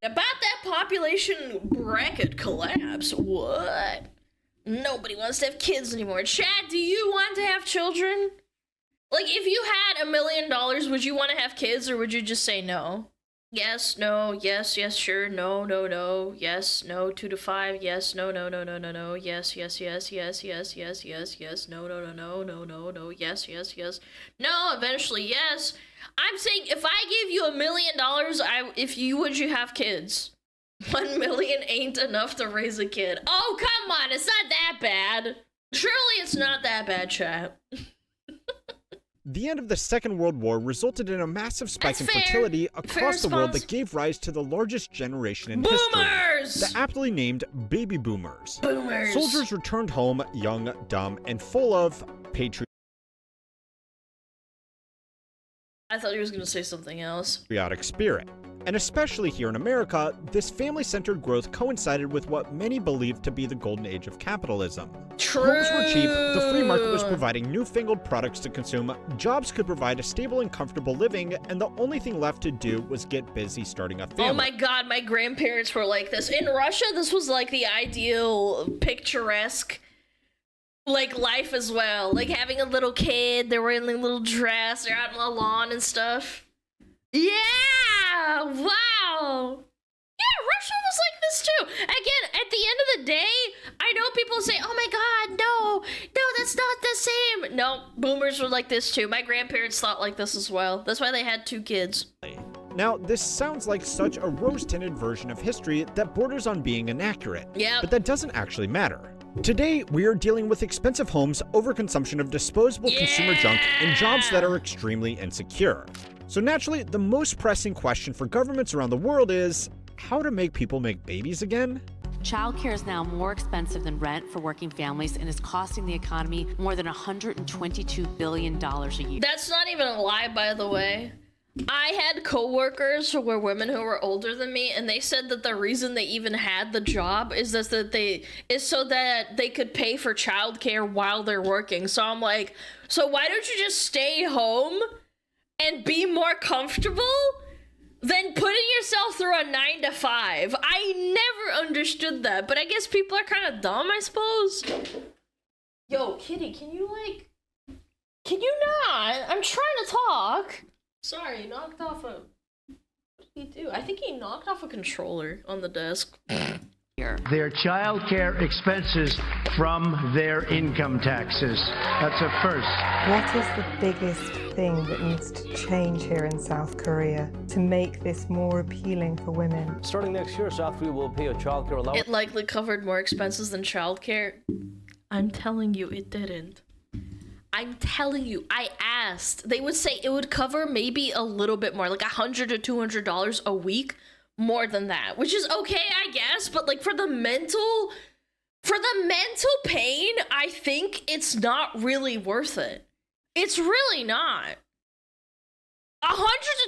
About that population bracket collapse, what? Nobody wants to have kids anymore. Chad, do you want to have children? Like, if you had $1 million, would you want to have kids, or would you just say no? Yes, no, yes, yes, sure, no, no, no, yes, no, 2 to 5, yes, no, no, no, no, no, no, yes, yes, yes, yes, yes, yes, yes, yes, no, no, no, no, no, no, no, yes, yes, yes, no, eventually, yes. I'm saying, if I give you $1 million, would you have kids? 1 million ain't enough to raise a kid. Oh, come on, it's not that bad. Surely it's not that bad, chat. The end of the Second World War resulted in a massive spike in fertility across the world that gave rise to the largest generation in history, the aptly named baby boomers. Soldiers returned home young, dumb, and full of I thought he was going to say something else. patriotic spirit. And especially here in America, this family-centered growth coincided with what many believed to be the golden age of capitalism. True. Homes were cheap, the free market was providing newfangled products to consume, jobs could provide a stable and comfortable living, and the only thing left to do was get busy starting a family. Oh my god, my grandparents were like this. In Russia, this was like the ideal, picturesque, like, life as well. Like, having a little kid, they're wearing a little dress, they're out on the lawn and stuff. Yeah! Wow! Yeah, Russia was like this too. Again, at the end of the day, I know people say, oh my god, no, that's not the same. No, boomers were like this too. My grandparents thought like this as well. That's why they had 2 kids. Now, this sounds like such a rose-tinted version of history that borders on being inaccurate. Yeah. But that doesn't actually matter. Today, we are dealing with expensive homes, overconsumption of disposable consumer junk, and jobs that are extremely insecure. So naturally, the most pressing question for governments around the world is how to make people make babies again? Childcare is now more expensive than rent for working families and is costing the economy more than $122 billion a year. That's not even a lie, by the way. I had coworkers who were women who were older than me, and they said that the reason they even had the job is so that they could pay for childcare while they're working. So I'm like, so why don't you just stay home and be more comfortable than putting yourself through a 9 to 5? I never understood that, but I guess people are kind of dumb, I suppose. Yo, Kitty, can you not? I'm trying to talk. Sorry, knocked off a... What did he do? I think he knocked off a controller on the desk. Their child care expenses from their income taxes. That's a first. What is the biggest thing that needs to change here in South Korea to make this more appealing for women? Starting next year, South Korea will pay a child care allowance. It likely covered more expenses than childcare. I'm telling you, it didn't. I'm telling you, I asked. They would say it would cover maybe a little bit more, like $100 to $200 a week, more than that, which is okay, I guess. But like for the mental pain, I think it's not really worth it. It's really not. $100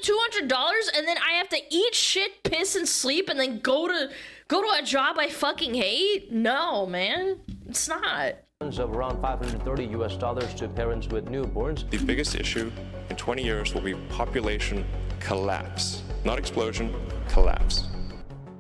to $200, and then I have to eat shit, piss, and sleep, and then go to a job I fucking hate? No, man, it's not. Of around $530 to parents with newborns. The biggest issue in 20 years will be population collapse. Not explosion, collapse.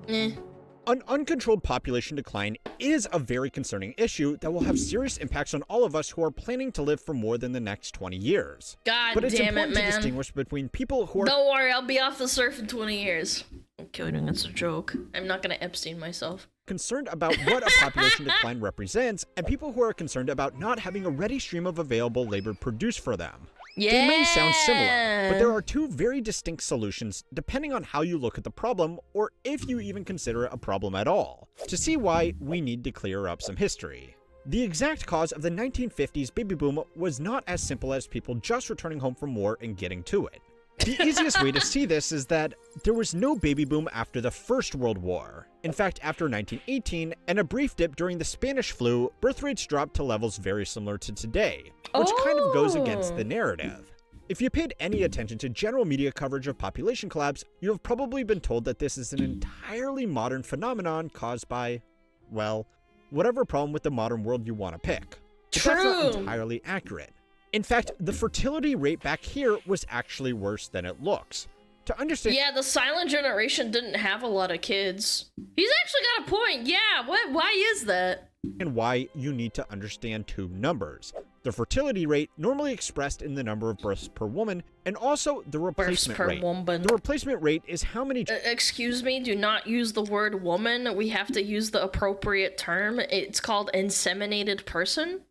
An uncontrolled population decline is a very concerning issue that will have serious impacts on all of us who are planning to live for more than the next 20 years. God but it's damn it, important man. to distinguish between people who are... Don't worry, I'll be off the surf in 20 years. I'm kidding, it's a joke. I'm not gonna Epstein myself. Concerned about what a population decline represents, and people who are concerned about not having a ready stream of available labor produced for them. Yeah. They may sound similar, but there are 2 very distinct solutions depending on how you look at the problem, or if you even consider it a problem at all. To see why, we need to clear up some history. The exact cause of the 1950s baby boom was not as simple as people just returning home from war and getting to it. The easiest way to see this is that there was no baby boom after the First World War. In fact, after 1918 and a brief dip during the Spanish flu, birth rates dropped to levels very similar to today, which kind of goes against the narrative. If you paid any attention to general media coverage of population collapse, you have probably been told that this is an entirely modern phenomenon caused by, well, whatever problem with the modern world you want to pick. But that's not entirely accurate. In fact, the fertility rate back here was actually worse than it looks. To understand— Yeah, the silent generation didn't have a lot of kids. He's actually got a point. Yeah, what? Why is that? And why you need to understand two numbers. The fertility rate, normally expressed in the number of births per woman, and also the replacement per rate. woman. The replacement rate is how many— Excuse me, do not use the word woman. We have to use the appropriate term. It's called inseminated person.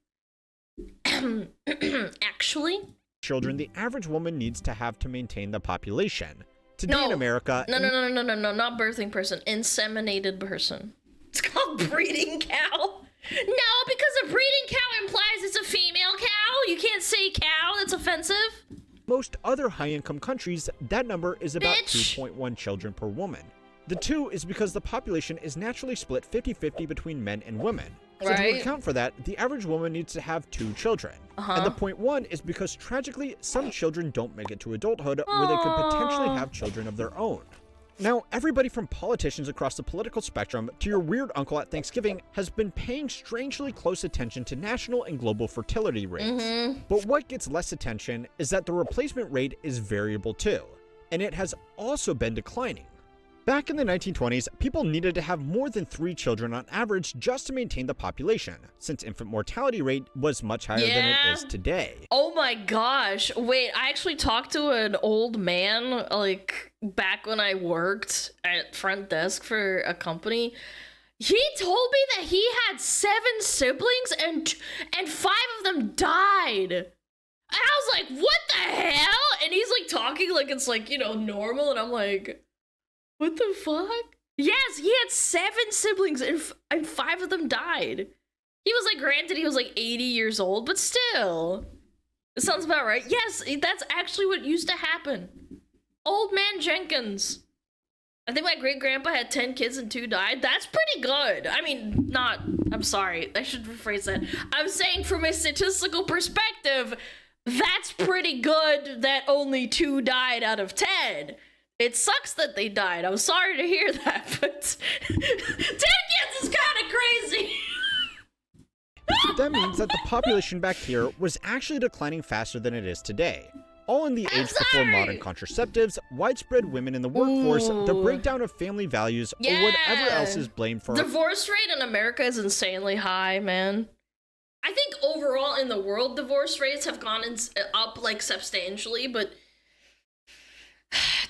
Actually. Children the average woman needs to have to maintain the population. Today in America— No, not birthing person. Inseminated person. It's called breeding cow. No, because a breeding cow implies it's a female cow. You can't say cow. That's offensive. Most other high-income countries, that number is about Bitch. 2.1 children per woman. The 2 is because the population is naturally split 50-50 between men and women. So to Right. account for that, the average woman needs to have 2 children. And the 0.1 is because, tragically, some children don't make it to adulthood where they could potentially have children of their own. Now, everybody from politicians across the political spectrum to your weird uncle at Thanksgiving has been paying strangely close attention to national and global fertility rates. But what gets less attention is that the replacement rate is variable too, and it has also been declining. Back in the 1920s, people needed to have more than 3 children on average just to maintain the population, since infant mortality rate was much higher than it is today. Oh my gosh. Wait, I actually talked to an old man, like, back when I worked at front desk for a company. He told me that he had 7 siblings and 5 of them died. And I was like, what the hell? And he's like talking like it's like, you know, normal. And I'm like, what the fuck? Yes, he had 7 siblings and 5 of them died. He was like, granted, he was like 80 years old, but still. It sounds about right. Yes, that's actually what used to happen. Old man Jenkins. I think my great-grandpa had 10 kids and 2 died. That's pretty good. I mean, I'm sorry. I should rephrase that. I'm saying from a statistical perspective, that's pretty good that only 2 died out of 10. It sucks that they died. I'm sorry to hear that, but 10 kids is kind of crazy. That means that the population back here was actually declining faster than it is today. All in the age before modern contraceptives, widespread women in the workforce, the breakdown of family values, or whatever else is blamed for— Divorce rate in America is insanely high, man. I think overall in the world, divorce rates have gone up like substantially, but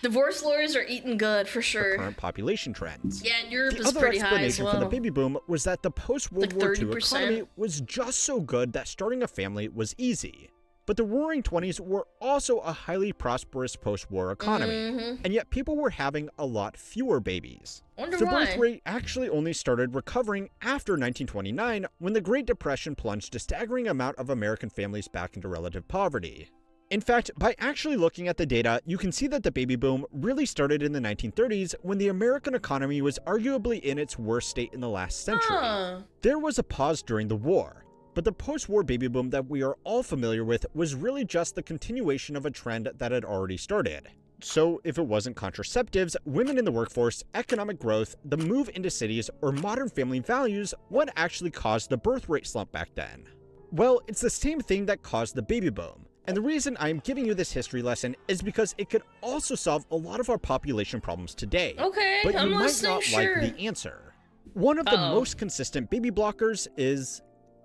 divorce lawyers are eating good for sure. The current population trends. Yeah, and Europe The is other pretty high as explanation well. for the baby boom was that the post-World Like War II 30%. economy was just so good that starting a family was easy. But the Roaring '20s were also a highly prosperous post-war economy, and yet people were having a lot fewer babies. Wonder The why. birth rate actually only started recovering after 1929, when the Great Depression plunged a staggering amount of American families back into relative poverty. In fact, by actually looking at the data, you can see that the baby boom really started in the 1930s when the American economy was arguably in its worst state in the last century. There was a pause during the war, but the post-war baby boom that we are all familiar with was really just the continuation of a trend that had already started. So if it wasn't contraceptives, women in the workforce, economic growth, the move into cities, or modern family values, what actually caused the birth rate slump back then? Well, it's the same thing that caused the baby boom. And the reason I am giving you this history lesson is because it could also solve a lot of our population problems today. Okay, but you I'm might listening, not sure. like the answer. One of the most consistent baby blockers is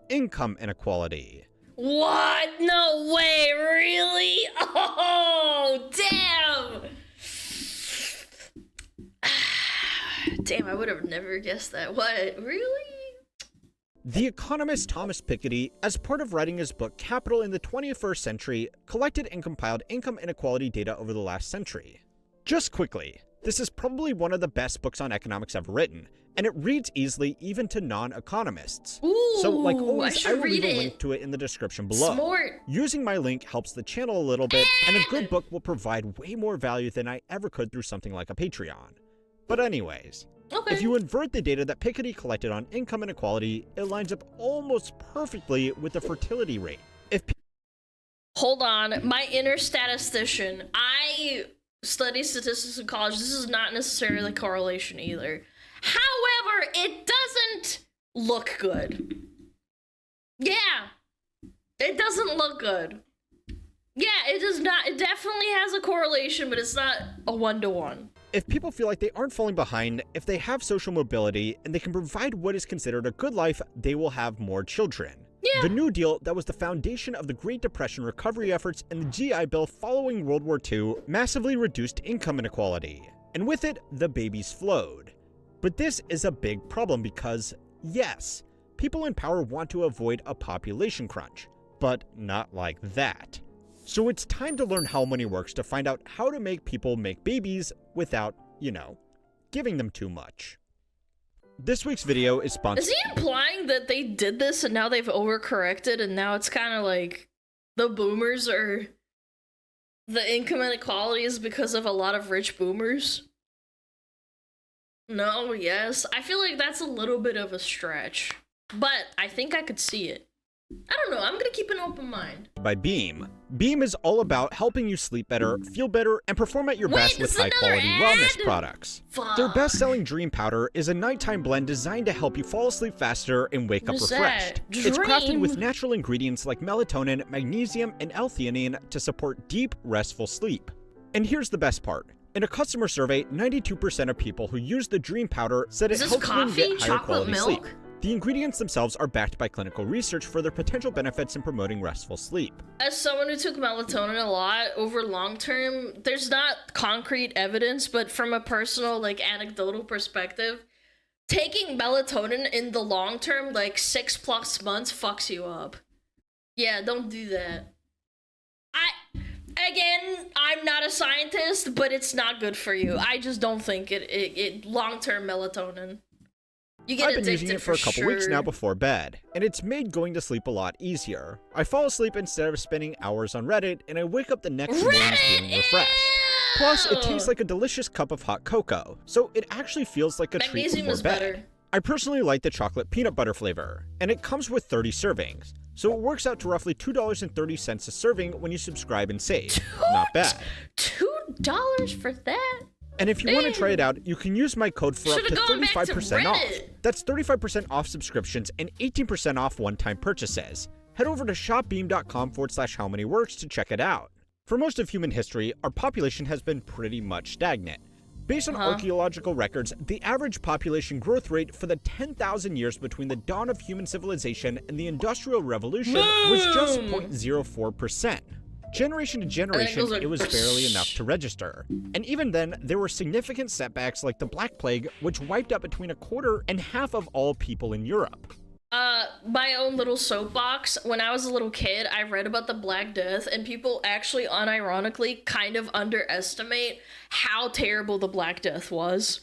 income inequality. What? No way, really? Oh, damn! Damn, I would have never guessed that. What? Really? The economist Thomas Piketty, as part of writing his book Capital in the 21st Century, collected and compiled income inequality data over the last century. Just quickly, this is probably one of the best books on economics ever written, and it reads easily even to non-economists. So like always, I will leave a link to it in the description below. Smart. Using my link helps the channel a little bit, and a good book will provide way more value than I ever could through something like a Patreon. But anyways, if you invert the data that Piketty collected on income inequality, it lines up almost perfectly with the fertility rate. Hold on, my inner statistician. I study statistics in college. This is not necessarily correlation either. However, it doesn't look good. Yeah, it doesn't look good. Yeah, it does not. It definitely has a correlation, but it's not a 1-to-1. If people feel like they aren't falling behind, if they have social mobility, and they can provide what is considered a good life, they will have more children. Yeah. The New Deal, that was the foundation of the Great Depression recovery efforts and the GI Bill following World War II, massively reduced income inequality. And with it, the babies flowed. But this is a big problem because, yes, people in power want to avoid a population crunch, but not like that. So it's time to learn how money works to find out how to make people make babies without, giving them too much. This week's video is sponsored. Is he implying that they did this and now they've overcorrected and now it's kind of like the boomers are... The income inequality is because of a lot of rich boomers? No, yes. I feel like that's a little bit of a stretch. But I think I could see it. I don't know, I'm gonna keep an open mind. By Beam. Beam is all about helping you sleep better, feel better, and perform at your best with high-quality wellness products. Fuck. Their best-selling Dream Powder is a nighttime blend designed to help you fall asleep faster and wake up What is refreshed. that? It's crafted Dream? with natural ingredients like melatonin, magnesium, and L-theanine to support deep, restful sleep. And here's the best part. In a customer survey, 92% of people who use the Dream Powder said it Is this helps them coffee? get higher Chocolate quality milk? sleep. The ingredients themselves are backed by clinical research for their potential benefits in promoting restful sleep. As someone who took melatonin a lot over long term, there's not concrete evidence, but from a personal, anecdotal perspective, taking melatonin in the long term, 6+ months, fucks you up. Yeah, don't do that. Again, I'm not a scientist, but it's not good for you. I just don't think it long-term melatonin. You get I've been addicted using it for a couple weeks sure. now before bed, and it's made going to sleep a lot easier. I fall asleep instead of spending hours on Reddit, and I wake up the next morning feeling refreshed. Plus, it tastes like a delicious cup of hot cocoa, so it actually feels like a treat Magnesium before is bed. better. I personally like the chocolate peanut butter flavor, and it comes with 30 servings, so it works out to roughly $2.30 a serving when you subscribe and save. Not bad. $2 for that? And if you want to try it out, you can use my code for up to Should've gone back to 35% off. Reddit. That's 35% off subscriptions and 18% off one-time purchases. Head over to shopbeam.com/howmanyworks to check it out. For most of human history, our population has been pretty much stagnant. Based on archaeological records, the average population growth rate for the 10,000 years between the dawn of human civilization and the Industrial Revolution was just 0.04%. Generation to generation, it was barely enough to register. And even then, there were significant setbacks like the Black Plague, which wiped out between a quarter and half of all people in Europe. My own little soapbox. When I was a little kid, I read about the Black Death, and people actually unironically kind of underestimate how terrible the Black Death was.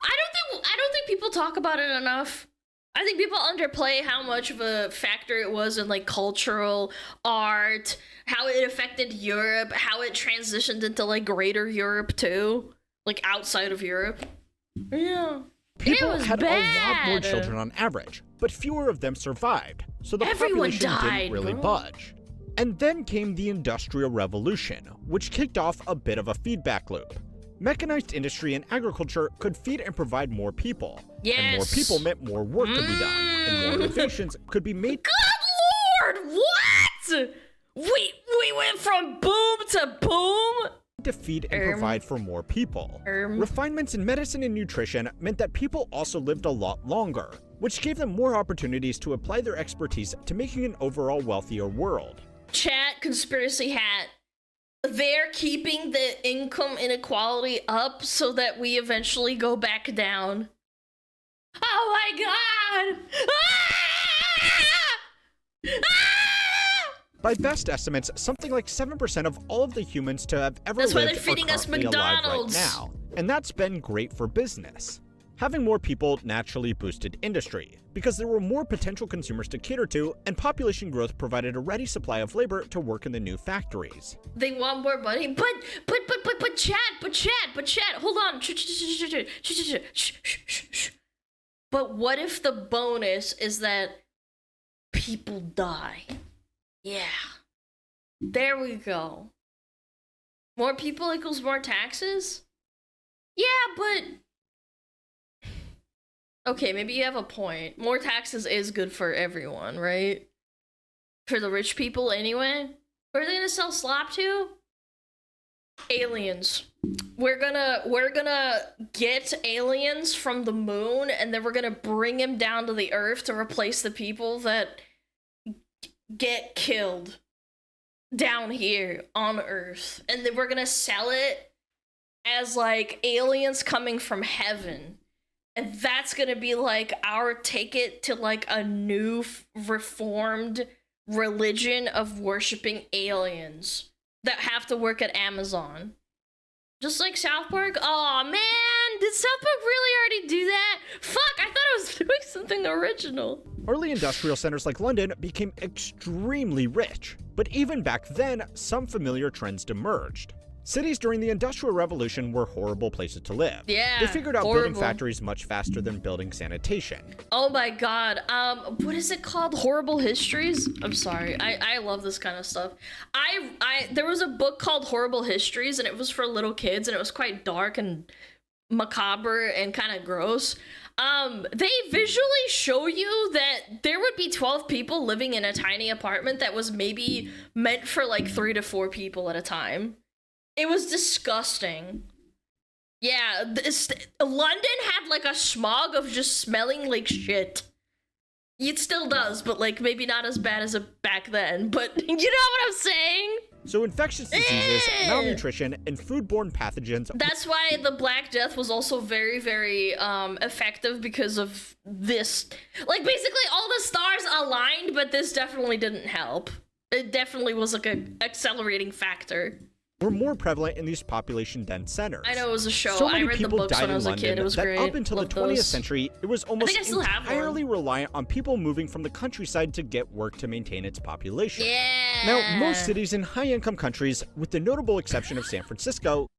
I don't think people talk about it enough. I think people underplay how much of a factor it was in cultural art, how it affected Europe, how it transitioned into greater Europe too, outside of Europe. Yeah. People it was had bad. a lot more children on average, but fewer of them survived, so the Everyone population died, didn't really bro. budge. And then came the Industrial Revolution, which kicked off a bit of a feedback loop. Mechanized industry and agriculture could feed and provide more people. And more Yes. people meant more work could be done, and more innovations could be made. Good lord, what? We went from boom to boom? To feed and provide for more people. Erm. Refinements in medicine and nutrition meant that people also lived a lot longer, which gave them more opportunities to apply their expertise to making an overall wealthier world. Chat, conspiracy hat. They're keeping the income inequality up so that we eventually go back down. Oh my god! Ah! Ah! By best estimates, something like 7% of all of the humans to have ever That's why lived they're feeding are us currently alive right McDonald's. now, and that's been great for business. Having more people naturally boosted industry, because there were more potential consumers to cater to, and population growth provided a ready supply of labor to work in the new factories. They want more money, but chat, hold on. But what if the bonus is that people die? Yeah. There we go. More people equals more taxes? Yeah, but... Okay, maybe you have a point. More taxes is good for everyone, right? For the rich people anyway? Who are they gonna sell slop to? Aliens. We're gonna get aliens from the moon, and then we're gonna bring them down to the earth to replace the people that get killed down here on Earth. And then we're gonna sell it as like aliens coming from heaven. And that's gonna be like our ticket to like a new reformed religion of worshiping aliens that have to work at Amazon. Just like South Park. Oh man, did South Park really already do that? Fuck, I thought I was doing something original. Early industrial centers like London became extremely rich, but even back then, some familiar trends emerged. Cities during the Industrial Revolution were horrible places to live. Yeah, they figured out horrible. building factories much faster than building sanitation. Oh my god, what is it called? Horrible Histories? I'm sorry, I love this kind of stuff. There was a book called Horrible Histories, and it was for little kids, and it was quite dark and macabre and kind of gross. They visually show you that there would be 12 people living in a tiny apartment that was maybe meant for like 3 to 4 people at a time. It was disgusting. Yeah, London had like a smog of just smelling like shit. It still does, but like maybe not as bad as it back then. But you know what I'm saying? So infectious diseases, malnutrition, and foodborne pathogens. That's why the Black Death was also very, very effective because of this. Like basically all the stars aligned, but this definitely didn't help. It definitely was like an accelerating factor. Were more prevalent in these population-dense centers. I know it was a show. So many I read the people books died when I in was a London kid. It was that great. up until Loved the 20th those. century, it was almost I still have one. entirely reliant on people moving from the countryside to get work to maintain its population. Yeah. Now, most cities in high-income countries, with the notable exception of San Francisco,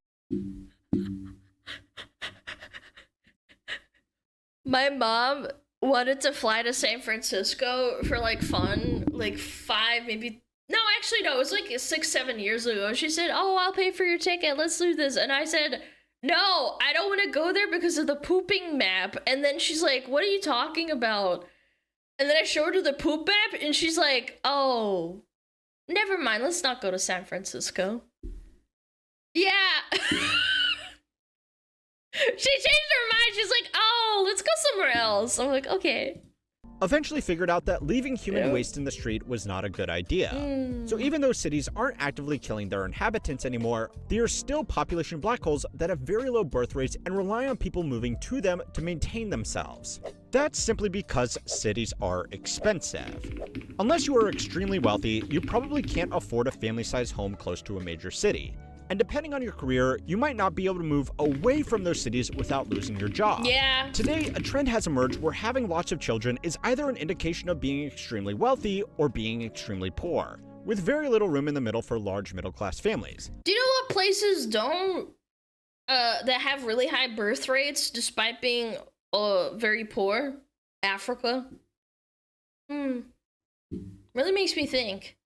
My mom wanted to fly to San Francisco for like fun, like 5, maybe. No, actually, no, it was like 6-7 years ago. She said, "Oh, I'll pay for your ticket. Let's do this." And I said, "No, I don't want to go there because of the pooping map." And then she's like, "What are you talking about?" And then I showed her the poop map, and she's like, "Oh, never mind. Let's not go to San Francisco." Yeah. She changed her mind. She's like, "Oh, let's go somewhere else." I'm like, "Okay." eventually figured out that leaving human waste in the street was not a good idea. So even though cities aren't actively killing their inhabitants anymore, they are still population black holes that have very low birth rates and rely on people moving to them to maintain themselves. That's simply because cities are expensive. Unless you are extremely wealthy, you probably can't afford a family-sized home close to a major city. And depending on your career, you might not be able to move away from those cities without losing your job. Yeah. Today, a trend has emerged where having lots of children is either an indication of being extremely wealthy or being extremely poor, with very little room in the middle for large middle-class families. Do you know what places don't, that have really high birth rates despite being, very poor? Africa. Really makes me think.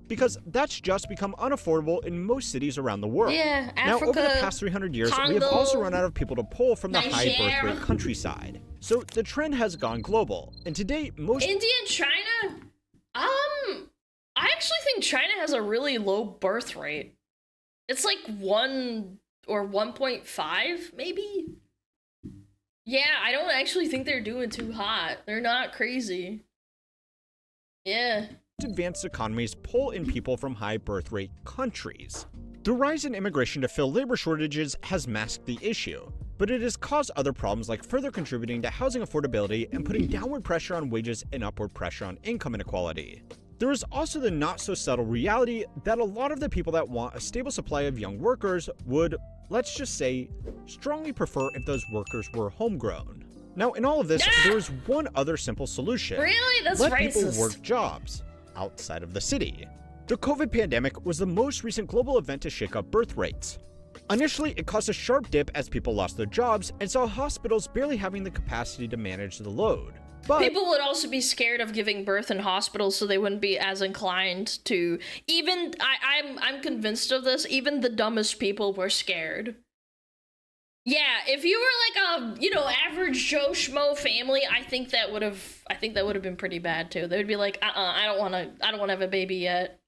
Because that's just become unaffordable in most cities around the world. Yeah, Now, over Africa, the past 300 years, we have Congo, also run out of people to pull from the high birth Niger. rate countryside. So the trend has gone global, and today, most India and China? I actually think China has a really low birth rate. It's like 1 or 1.5, maybe? Yeah, I don't actually think they're doing too hot. They're not crazy. Yeah. advanced economies pull in people from high birth rate countries. The rise in immigration to fill labor shortages has masked the issue, but it has caused other problems like further contributing to housing affordability and putting downward pressure on wages and upward pressure on income inequality. There is also the not-so-subtle reality that a lot of the people that want a stable supply of young workers would, let's just say, strongly prefer if those workers were homegrown. Now, in all of this, there is one other simple solution. Really? That's Let racist. people work jobs outside of the city. The COVID pandemic was the most recent global event to shake up birth rates. Initially, it caused a sharp dip as people lost their jobs and saw hospitals barely having the capacity to manage the load. But People would also be scared of giving birth in hospitals, so they wouldn't be as inclined to. Even I'm convinced of this. Even the dumbest people were scared. Yeah, if you were like a average Joe Schmo family, I think that would have been pretty bad too. They would be like, I don't want to have a baby yet.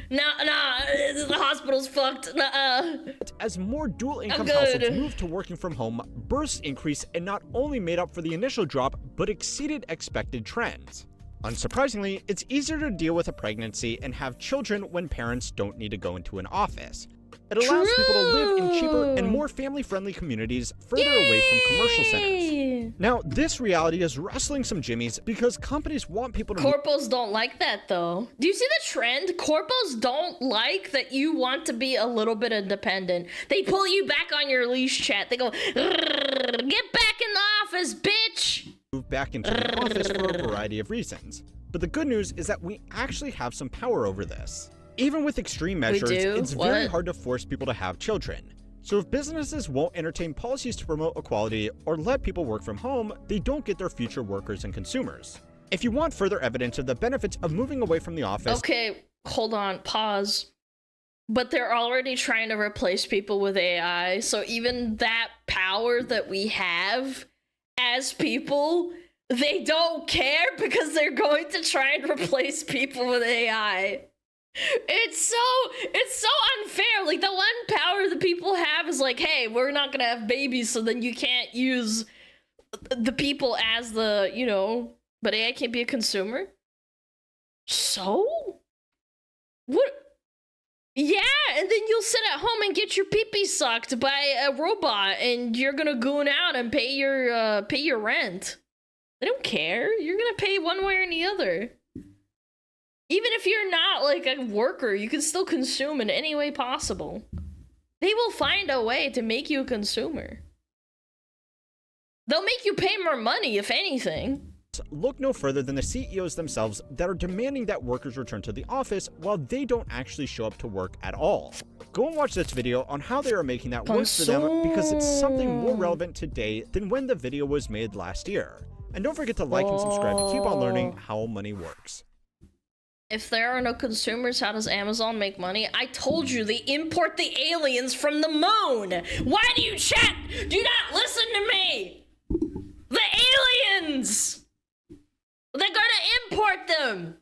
Nah, the hospital's fucked. Nuh-uh. As more dual-income good. households moved to working from home, births increased and not only made up for the initial drop, but exceeded expected trends. Unsurprisingly, it's easier to deal with a pregnancy and have children when parents don't need to go into an office. It allows people to live in cheaper and more family-friendly communities further away from commercial centers. Now, this reality is wrestling some jimmies because companies want people to Corpos don't like that, though. Do you see the trend? Corpos don't like that you want to be a little bit independent. They pull you back on your leash, chat. They go, get back in the office, bitch! move back into the office for a variety of reasons. But the good news is that we actually have some power over this. Even with extreme measures, it's very hard to force people to have children. So if businesses won't entertain policies to promote equality or let people work from home, they don't get their future workers and consumers. If you want further evidence of the benefits of moving away from the office— Okay, hold on, pause. But they're already trying to replace people with AI, so even that power that we have as people, they don't care because they're going to try and replace people with AI. It's so unfair. Like, the one power that people have is like, hey, we're not gonna have babies, so then you can't use the people as the, you know, but AI can't be a consumer. So? What? Yeah, and then you'll sit at home and get your pee-pee sucked by a robot, and you're gonna goon out and pay your rent. They don't care. You're gonna pay one way or the other. Even if you're not like a worker, you can still consume in any way possible. They will find a way to make you a consumer. They'll make you pay more money, if anything. Look no further than the CEOs themselves that are demanding that workers return to the office while they don't actually show up to work at all. Go and watch this video on how they are making that work for them, because it's something more relevant today than when the video was made last year. And don't forget to like and subscribe to keep on learning how money works. If there are no consumers, how does Amazon make money? I told you, they import the aliens from the moon. Why do you chat? Do not listen to me. The aliens. They're gonna import them.